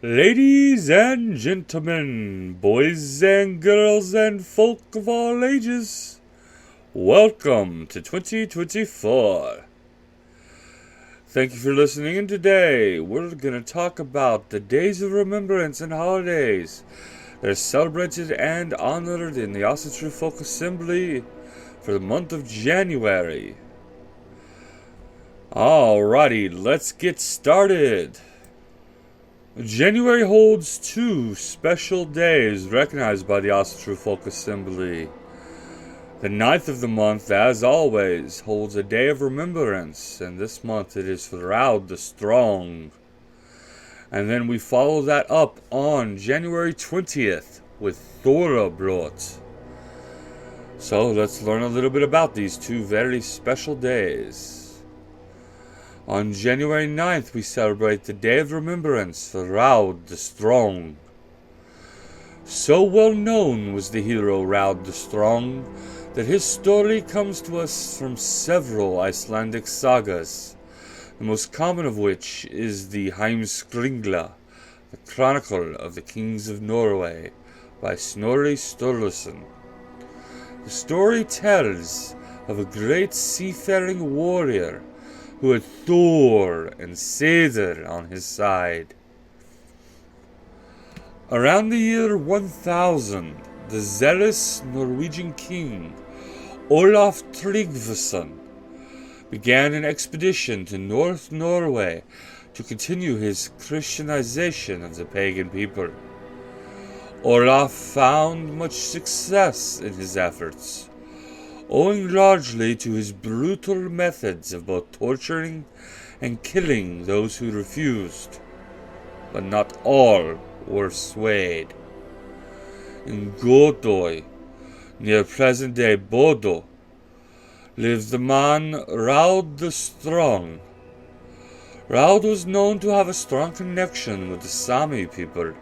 Ladies and gentlemen, boys and girls and folk of all ages, welcome to 2024. Thank you for listening in today. We're going to talk about the days of remembrance and holidays that are celebrated and honored in the Asatru Folk Assembly for the month of January. Alrighty, let's get started. January holds two special days recognized by the Asatru Folk Assembly. The 9th of the month, as always, holds a day of remembrance, and this month it is for Raud the Strong. And then we follow that up on January 20th with Þorrablót. So let's learn a little bit about these two very special days. On January 9th, we celebrate the Day of Remembrance for Raud the Strong. So well known was the hero Raud the Strong that his story comes to us from several Icelandic sagas, the most common of which is the Heimskringla, the Chronicle of the Kings of Norway, by Snorri Sturluson. The story tells of a great seafaring warrior who had Thor and Seder on his side. Around the year 1000, the zealous Norwegian king Olaf Tryggvason began an expedition to North Norway to continue his Christianization of the pagan people. Olaf found much success in his efforts, owing largely to his brutal methods of both torturing and killing those who refused. But not all were swayed. In Godoy, near present-day Bodo, lived the man Raud the Strong. Raud was known to have a strong connection with the Sami people,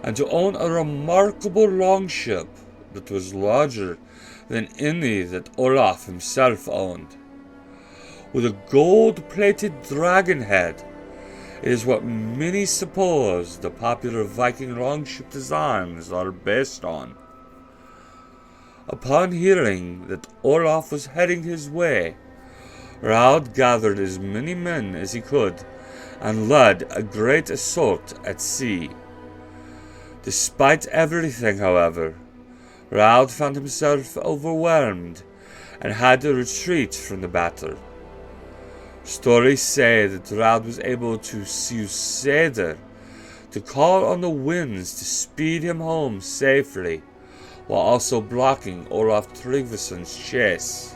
and to own a remarkable longship that was larger than any that Olaf himself owned. With a gold-plated dragon head, it is what many suppose the popular Viking longship designs are based on. Upon hearing that Olaf was heading his way, Raud gathered as many men as he could and led a great assault at sea. Despite everything, however, Raud found himself overwhelmed and had to retreat from the battle. Stories say that Raud was able to use Seder to call on the winds to speed him home safely, while also blocking Olaf Tryggvason's chase.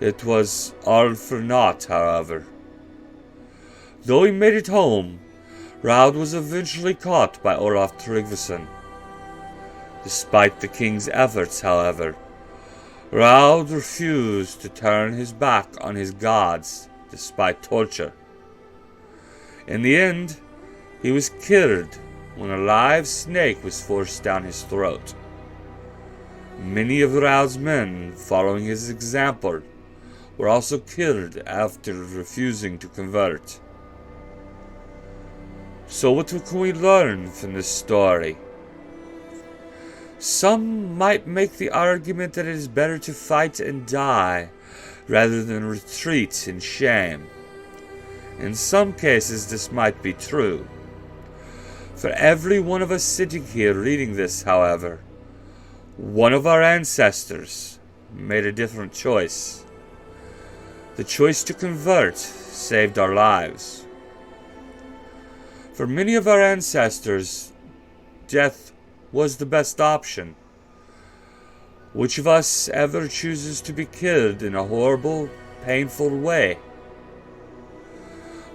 It was all for naught, however. Though he made it home, Raud was eventually caught by Olaf Tryggvason. Despite the king's efforts, however, Raud refused to turn his back on his gods despite torture. In the end, he was killed when a live snake was forced down his throat. Many of Raud's men, following his example, were also killed after refusing to convert. So what can we learn from this story? Some might make the argument that it is better to fight and die rather than retreat in shame. In some cases this might be true. For every one of us sitting here reading this, however, one of our ancestors made a different choice. The choice to convert saved our lives. For many of our ancestors, death was the best option. Which of us ever chooses to be killed in a horrible, painful way?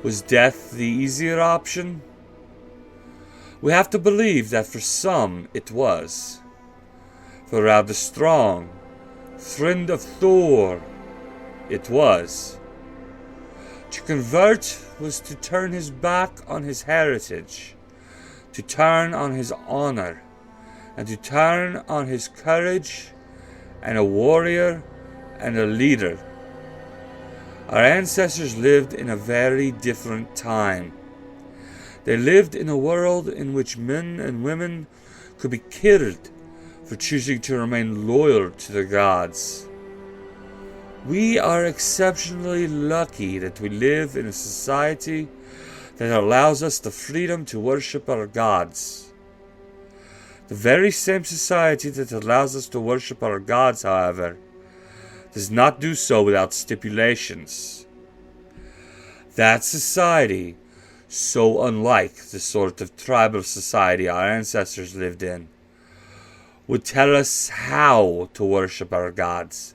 Was death the easier option? We have to believe that for some it was. For Raud the Strong, friend of Thor, it was. To convert was to turn his back on his heritage, to turn on his honor, and to turn on his courage and a warrior and a leader. Our ancestors lived in a very different time. They lived in a world in which men and women could be killed for choosing to remain loyal to their gods. We are exceptionally lucky that we live in a society that allows us the freedom to worship our gods. The very same society that allows us to worship our gods, however, does not do so without stipulations. That society, so unlike the sort of tribal society our ancestors lived in, would tell us how to worship our gods.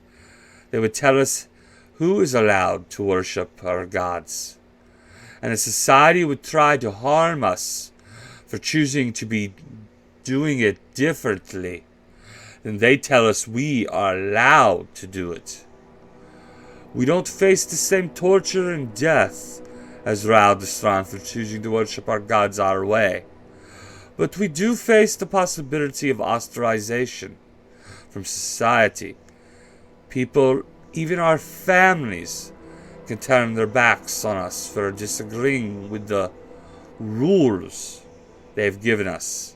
They would tell us who is allowed to worship our gods. And a society would try to harm us for choosing to be doing it differently. Then they tell us we are allowed to do it. We don't face the same torture and death as Raud for choosing to worship our gods our way. But we do face the possibility of ostracization from society. People, even our families, can turn their backs on us for disagreeing with the rules they've given us.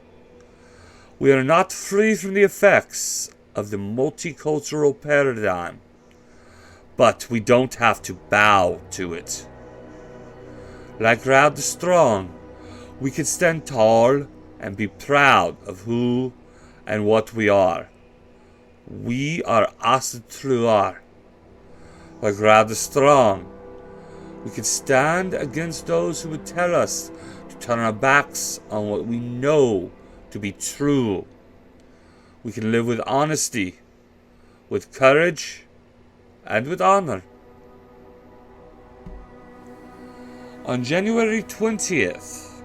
We are not free from the effects of the multicultural paradigm, but we don't have to bow to it. Like Raud the Strong, we can stand tall and be proud of who and what we are. We are Asatru. Like Raud the Strong, we can stand against those who would tell us to turn our backs on what we know to be true. We can live with honesty, with courage, and with honor. On January 20th,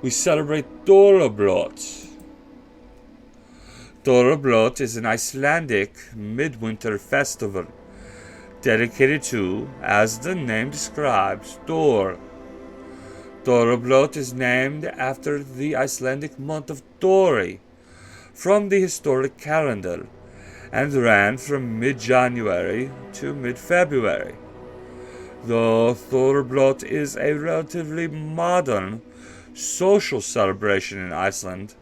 we celebrate Þorrablót. Þorrablót is an Icelandic midwinter festival dedicated to, as the name describes, Thor. Þorrablót is named after the Icelandic month of Thori from the historic calendar and ran from mid-January to mid-February. Though Þorrablót is a relatively modern social celebration in Iceland,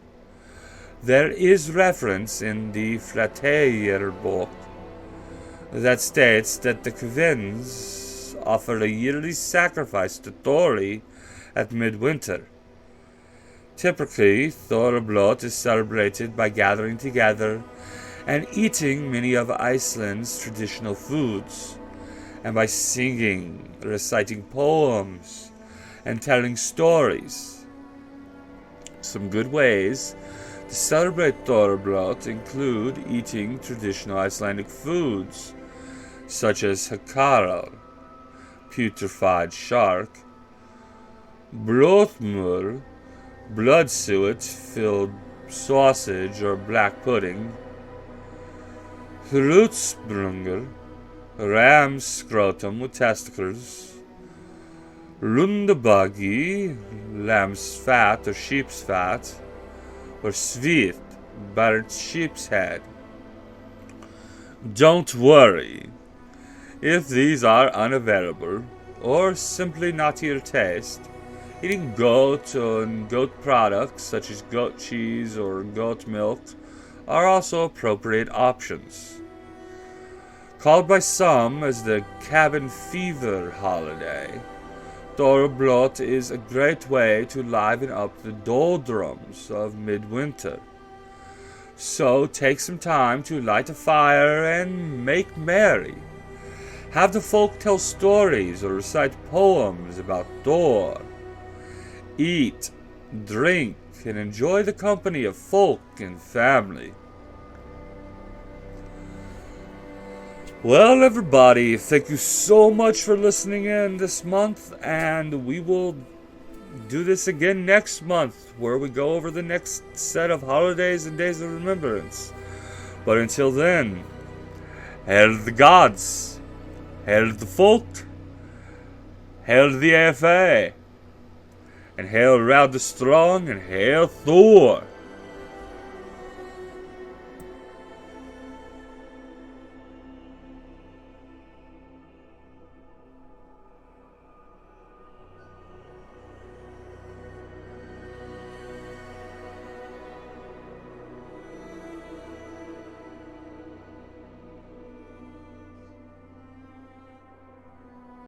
there is reference in the Flateyjarbók that states that the Kvinns offered a yearly sacrifice to Thori at midwinter. Typically, Þorrablót is celebrated by gathering together and eating many of Iceland's traditional foods, and by singing, reciting poems, and telling stories. Some good ways to celebrate Þorrablót include eating traditional Icelandic foods, such as hakarl, putrefied shark, blóðmör, blood-suet-filled sausage or black pudding, hrútsprungur, ram's scrotum with testicles, lundabagi, lamb's fat or sheep's fat, or svit, burnt sheep's head. Don't worry. If these are unavailable, or simply not to your taste, eating goat and goat products such as goat cheese or goat milk are also appropriate options. Called by some as the cabin fever holiday, Þorrablót is a great way to liven up the doldrums of midwinter. So take some time to light a fire and make merry. Have the folk tell stories or recite poems about Thor. Eat, drink, and enjoy the company of folk and family. Well, everybody, thank you so much for listening in this month, and we will do this again next month, where we go over the next set of holidays and days of remembrance. But until then, hail the gods, hail the folk, hail the AFA, and hail Raud the Strong, and hail Thor.